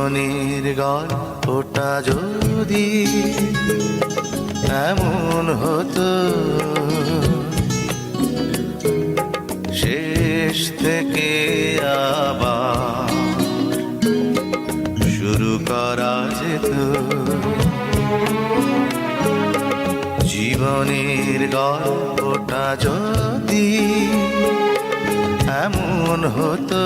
জীবনের গল্পটা যদি এমন হতো, শেষ থেকে আবার শুরু করা যেত। জীবনের গল্পটা যদি এমন হতো,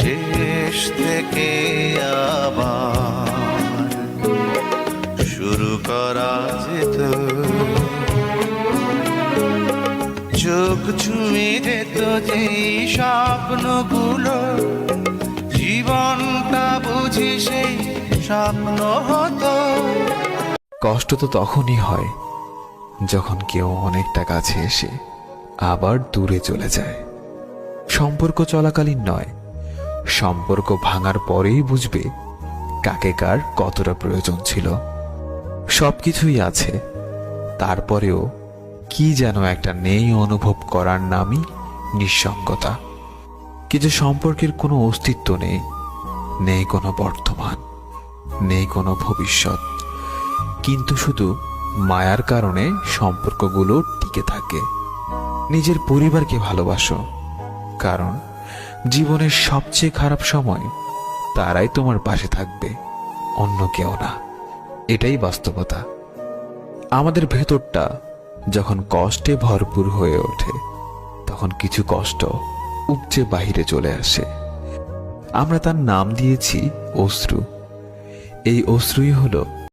শেষ থেকে আবার শুরু করা যেত। চোখ ছুঁয়ে যেত যেই স্বপ্নগুলো, জীবনটা বুঝি সেই স্বপ্ন হতো। কষ্ট তো তখনই হয় যখন কেউ অনেকটা কাছে এসে আবার দূরে চলে যায়। সম্পর্ক চলাকালীন নয়, সম্পর্ক ভাঙার পরেই বুঝবে কাকে কার কতটা প্রয়োজন ছিল। সবকিছুই আছে, তারপরেও কি যেন একটা নেই অনুভব করার নামই নিঃসঙ্গতা। কিছু সম্পর্কের কোনো অস্তিত্ব নেই, নেই কোনো বর্তমান, নেই কোনো ভবিষ্যৎ, কিন্তু শুধু মায়ার কারণে সম্পর্কগুলো টিকে থাকে। নিজের পরিবারকে ভালোবাসো, কারণ জীবনের সবচেয়ে খারাপ সময় তারাই তোমার পাশে থাকবে, অন্য কেউ না। এটাই বাস্তবতা। আমাদের ভেতরটা যখন কষ্টে ভরপুর হয়ে ওঠে, তখন কিছু কষ্ট উপচে বাহিরে চলে আসে। আমরা তার নাম দিয়েছি অশ্রু। এই অশ্রুই হলো